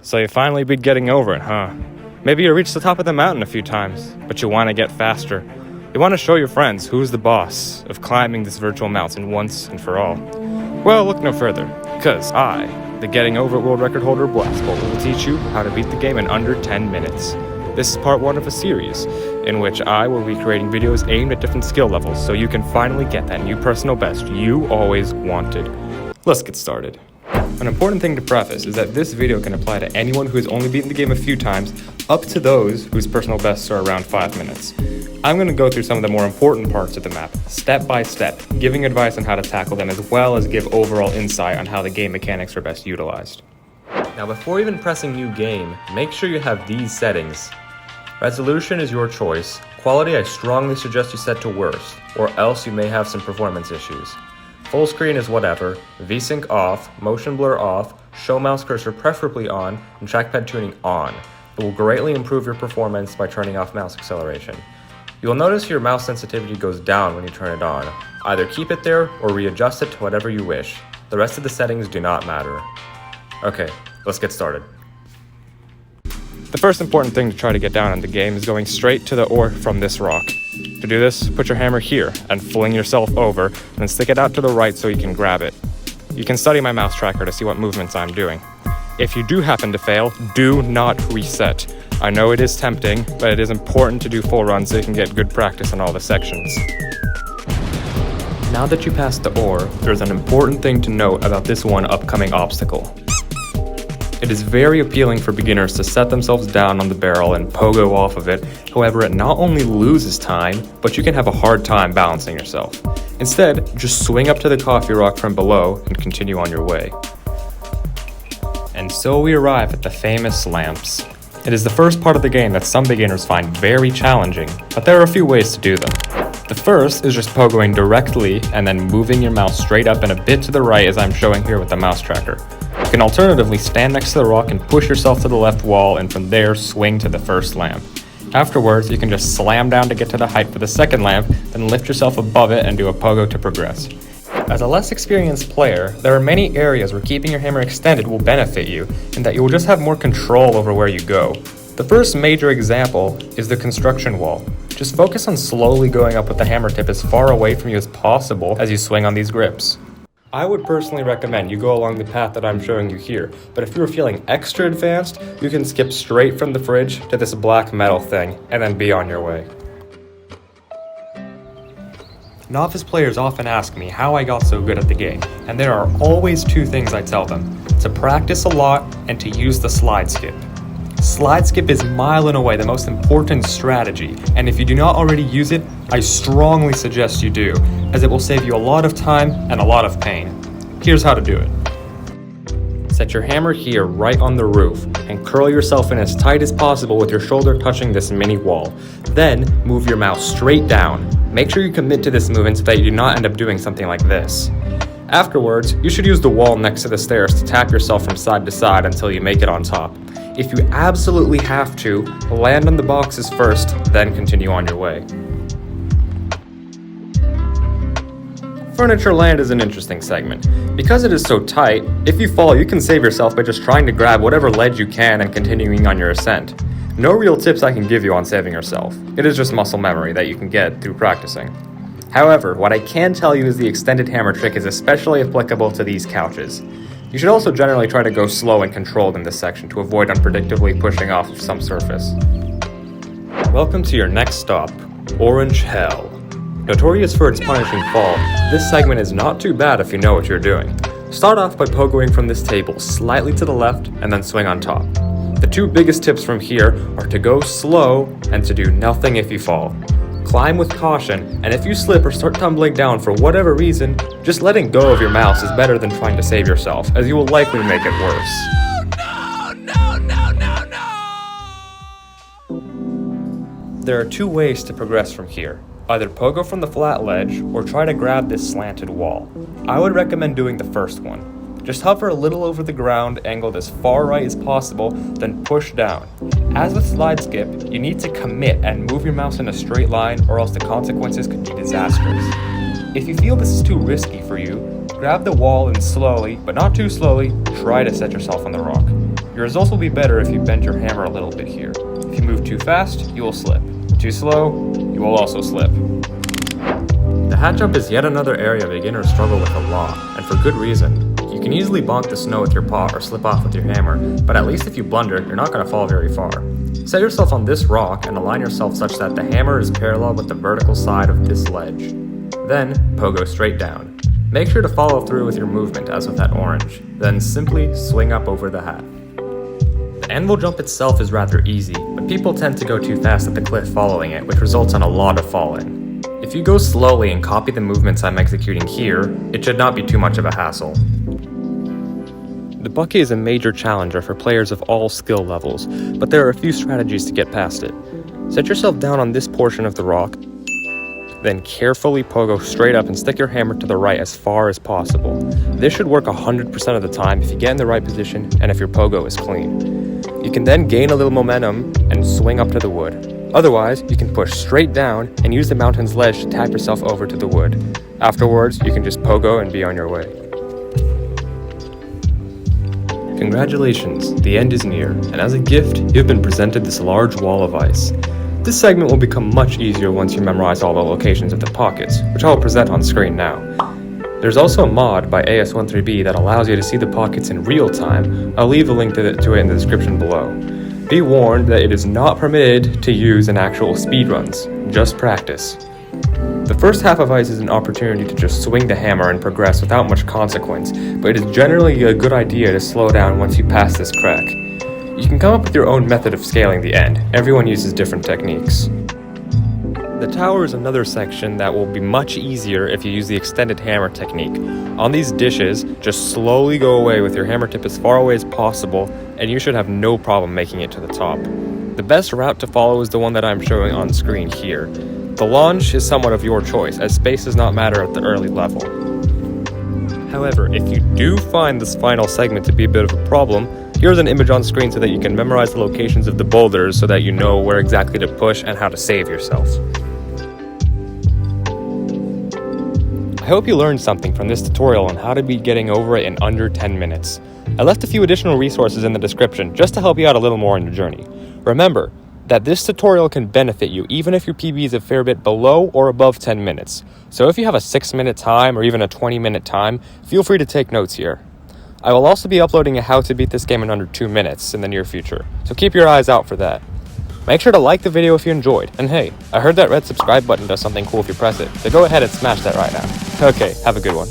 So you finally beat getting over it, huh? Maybe you reached the top of the mountain a few times, but you want to get faster. You want to show your friends who's the boss of climbing this virtual mountain once and for all. Well, look no further, because I, the Getting Over It world record holder Blastbolt, will teach you how to beat the game in under 10 minutes. This is part 1 of a series, in which I will be creating videos aimed at different skill levels so you can finally get that new personal best you always wanted. Let's get started. An important thing to preface is that this video can apply to anyone who has only beaten the game a few times, up to those whose personal bests are around 5 minutes. I'm going to go through some of the more important parts of the map, step by step, giving advice on how to tackle them as well as give overall insight on how the game mechanics are best utilized. Now before even pressing new game, make sure you have these settings. Resolution is your choice. Quality I strongly suggest you set to worst, or else you may have some performance issues. Full screen is whatever, VSync off, motion blur off, show mouse cursor preferably on, and trackpad tuning on. It will greatly improve your performance by turning off mouse acceleration. You will notice your mouse sensitivity goes down when you turn it on. Either keep it there or readjust it to whatever you wish. The rest of the settings do not matter. Okay, let's get started. The first important thing to try to get down in the game is going straight to the ore from this rock. To do this, put your hammer here and fling yourself over, then stick it out to the right so you can grab it. You can study my mouse tracker to see what movements I'm doing. If you do happen to fail, do not reset. I know it is tempting, but it is important to do full runs so you can get good practice on all the sections. Now that you passed the ore, there's an important thing to note about this one upcoming obstacle. It is very appealing for beginners to set themselves down on the barrel and pogo off of it. However, it not only loses time, but you can have a hard time balancing yourself. Instead, just swing up to the coffee rock from below and continue on your way. And so we arrive at the famous lamps. It is the first part of the game that some beginners find very challenging, but there are a few ways to do them. The first is just pogoing directly and then moving your mouse straight up and a bit to the right as I'm showing here with the mouse tracker. You can alternatively stand next to the rock and push yourself to the left wall and from there swing to the first lamp. Afterwards, you can just slam down to get to the height for the second lamp, then lift yourself above it and do a pogo to progress. As a less experienced player, there are many areas where keeping your hammer extended will benefit you, and that you will just have more control over where you go. The first major example is the construction wall. Just focus on slowly going up with the hammer tip as far away from you as possible as you swing on these grips. I would personally recommend you go along the path that I'm showing you here, but if you're feeling extra advanced, you can skip straight from the fridge to this black metal thing, and then be on your way. Novice players often ask me how I got so good at the game, and there are always two things I tell them: to practice a lot and to use the slide skip. Slide skip is mile and away the most important strategy, and if you do not already use it, I strongly suggest you do, as it will save you a lot of time and a lot of pain. Here's how to do it. Set your hammer here right on the roof, and curl yourself in as tight as possible with your shoulder touching this mini wall. Then, move your mouse straight down. Make sure you commit to this movement so that you do not end up doing something like this. Afterwards, you should use the wall next to the stairs to tap yourself from side to side until you make it on top. If you absolutely have to, land on the boxes first, then continue on your way. Furniture land is an interesting segment. Because it is so tight, if you fall, you can save yourself by just trying to grab whatever ledge you can and continuing on your ascent. No real tips I can give you on saving yourself. It is just muscle memory that you can get through practicing. However, what I can tell you is the extended hammer trick is especially applicable to these couches. You should also generally try to go slow and controlled in this section to avoid unpredictably pushing off of some surface. Welcome to your next stop, Orange Hell. Notorious for its punishing fall, this segment is not too bad if you know what you're doing. Start off by pogoing from this table slightly to the left and then swing on top. The two biggest tips from here are to go slow and to do nothing if you fall. Climb with caution, and if you slip or start tumbling down for whatever reason, just letting go of your mouse is better than trying to save yourself, as you will likely make it worse. There are two ways to progress from here. Either pogo from the flat ledge, or try to grab this slanted wall. I would recommend doing the first one. Just hover a little over the ground, angled as far right as possible, then push down. As with slide skip, you need to commit and move your mouse in a straight line, or else the consequences could be disastrous. If you feel this is too risky for you, grab the wall and slowly, but not too slowly, try to set yourself on the rock. Your results will be better if you bend your hammer a little bit here. If you move too fast, you will slip. Too slow, you will also slip. The hat jump is yet another area beginners struggle with a lot, and for good reason. You can easily bonk the snow with your paw or slip off with your hammer, but at least if you blunder, you're not going to fall very far. Set yourself on this rock and align yourself such that the hammer is parallel with the vertical side of this ledge. Then, pogo straight down. Make sure to follow through with your movement as with that orange, then simply swing up over the hat. The anvil jump itself is rather easy, but people tend to go too fast at the cliff following it, which results in a lot of falling. If you go slowly and copy the movements I'm executing here, it should not be too much of a hassle. The bucket is a major challenger for players of all skill levels, but there are a few strategies to get past it. Set yourself down on this portion of the rock, then carefully pogo straight up and stick your hammer to the right as far as possible. This should work 100% of the time if you get in the right position and if your pogo is clean. You can then gain a little momentum and swing up to the wood. Otherwise, you can push straight down and use the mountain's ledge to tap yourself over to the wood. Afterwards, you can just pogo and be on your way. Congratulations, the end is near, and as a gift, you have been presented this large wall of ice. This segment will become much easier once you memorize all the locations of the pockets, which I will present on screen now. There's also a mod by AS13B that allows you to see the pockets in real time. I'll leave a link to it in the description below. Be warned that it is not permitted to use in actual speedruns, just practice. The first half of ice is an opportunity to just swing the hammer and progress without much consequence, but it is generally a good idea to slow down once you pass this crack. You can come up with your own method of scaling the end. Everyone uses different techniques. The tower is another section that will be much easier if you use the extended hammer technique. On these dishes, just slowly go away with your hammer tip as far away as possible, and you should have no problem making it to the top. The best route to follow is the one that I'm showing on screen here. The launch is somewhat of your choice, as space does not matter at the early level. However, if you do find this final segment to be a bit of a problem, here's an image on screen so that you can memorize the locations of the boulders so that you know where exactly to push and how to save yourself. I hope you learned something from this tutorial on how to beat getting over it in under 10 minutes. I left a few additional resources in the description just to help you out a little more on your journey. Remember that this tutorial can benefit you even if your PB is a fair bit below or above 10 minutes. So if you have a 6-minute time or even a 20-minute time, feel free to take notes here. I will also be uploading a how to beat this game in under 2 minutes in the near future, so keep your eyes out for that. Make sure to like the video if you enjoyed, and hey, I heard that red subscribe button does something cool if you press it, so go ahead and smash that right now. Okay, have a good one.